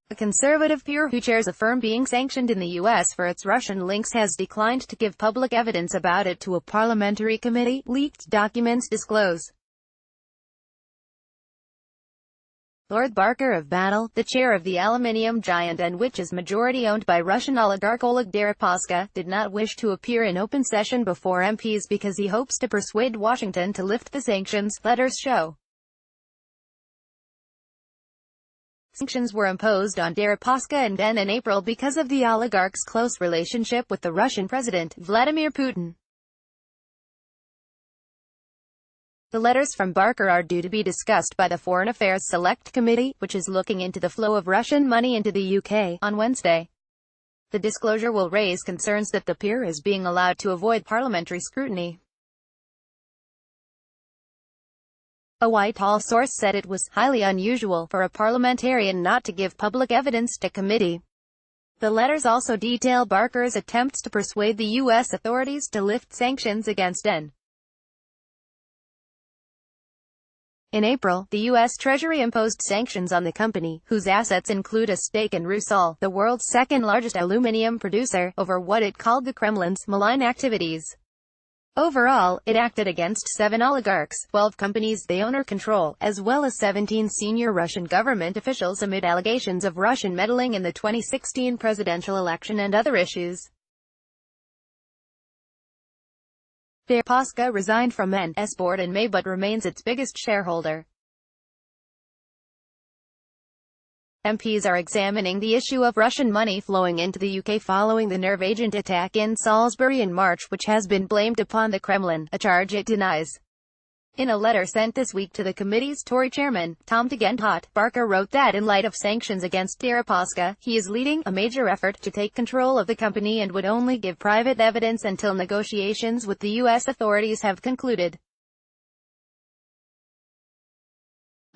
A conservative peer who chairs a firm being sanctioned in the U.S. for its Russian links has declined to give public evidence about it to a parliamentary committee, leaked documents disclose. Lord Barker of Battle, the chair of the aluminium giant and which is majority-owned by Russian oligarch Oleg Deripaska, did not wish to appear in open session before MPs because he hopes to persuade Washington to lift the sanctions, letters show. Sanctions were imposed on Deripaska and EN in April because of the oligarch's close relationship with the Russian President, Vladimir Putin. The letters from Barker are due to be discussed by the Foreign Affairs Select Committee, which is looking into the flow of Russian money into the UK, on Wednesday. The disclosure will raise concerns that the peer is being allowed to avoid parliamentary scrutiny. A Whitehall source said it was highly unusual for a parliamentarian not to give public evidence to committee. The letters also detail Barker's attempts to persuade the U.S. authorities to lift sanctions against EN. In April, the U.S. Treasury imposed sanctions on the company, whose assets include a stake in Rusal, the world's second-largest aluminium producer, over what it called the Kremlin's malign activities. Overall, it acted against 7 oligarchs, 12 companies they own or control, as well as 17 senior Russian government officials amid allegations of Russian meddling in the 2016 presidential election and other issues. Deripaska resigned from EN's board in May but remains its biggest shareholder. MPs are examining the issue of Russian money flowing into the UK following the nerve agent attack in Salisbury in March, which has been blamed upon the Kremlin, a charge it denies. In a letter sent this week to the committee's Tory chairman, Tom Tugendhat, Barker wrote that in light of sanctions against Deripaska, he is leading a major effort to take control of the company and would only give private evidence until negotiations with the U.S. authorities have concluded.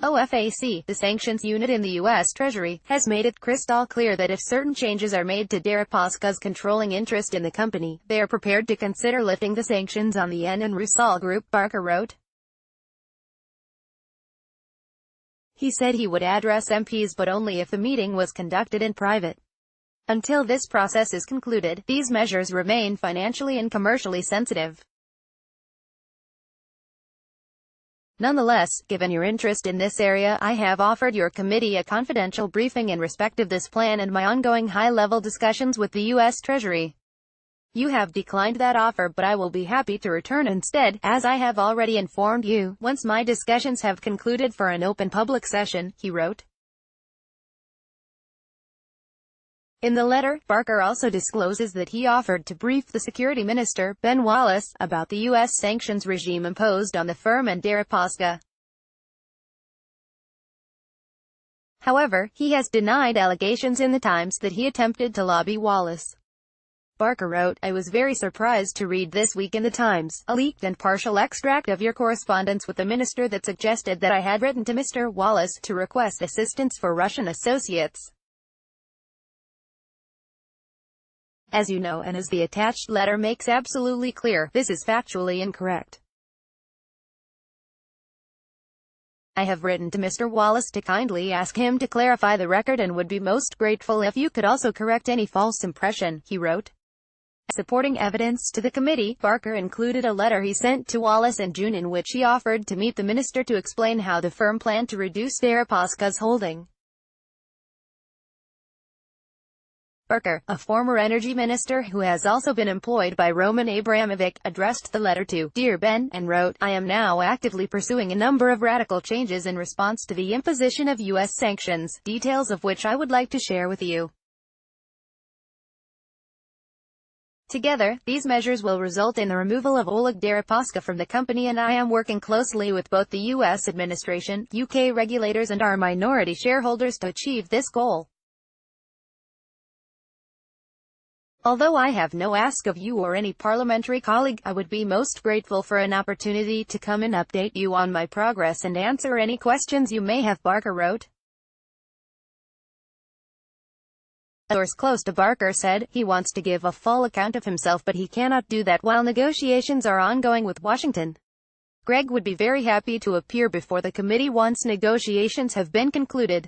OFAC, the sanctions unit in the U.S. Treasury, has made it crystal clear that if certain changes are made to Deripaska's controlling interest in the company, they are prepared to consider lifting the sanctions on the EN and Rusal Group, Barker wrote. He said he would address MPs but only if the meeting was conducted in private. Until this process is concluded, these measures remain financially and commercially sensitive. Nonetheless, given your interest in this area, I have offered your committee a confidential briefing in respect of this plan and my ongoing high-level discussions with the U.S. Treasury. You have declined that offer, but I will be happy to return instead, as I have already informed you, once my discussions have concluded for an open public session, he wrote. In the letter, Barker also discloses that he offered to brief the Security Minister, Ben Wallace, about the U.S. sanctions regime imposed on the firm and Deripaska. However, he has denied allegations in the Times that he attempted to lobby Wallace. Barker wrote, I was very surprised to read this week in the Times, a leaked and partial extract of your correspondence with the minister that suggested that I had written to Mr. Wallace to request assistance for Russian associates. As you know and as the attached letter makes absolutely clear, this is factually incorrect. I have written to Mr. Wallace to kindly ask him to clarify the record and would be most grateful if you could also correct any false impression, he wrote. Supporting evidence to the committee, Barker included a letter he sent to Wallace in June in which he offered to meet the minister to explain how the firm planned to reduce Deripaska's holding. Barker, a former energy minister who has also been employed by Roman Abramovich, addressed the letter to Dear Ben, and wrote, I am now actively pursuing a number of radical changes in response to the imposition of U.S. sanctions, details of which I would like to share with you. Together, these measures will result in the removal of Oleg Deripaska from the company, and I am working closely with both the U.S. administration, UK regulators and our minority shareholders to achieve this goal. Although I have no ask of you or any parliamentary colleague, I would be most grateful for an opportunity to come and update you on my progress and answer any questions you may have, Barker wrote. A source close to Barker said, he wants to give a full account of himself but he cannot do that while negotiations are ongoing with Washington. Greg would be very happy to appear before the committee once negotiations have been concluded.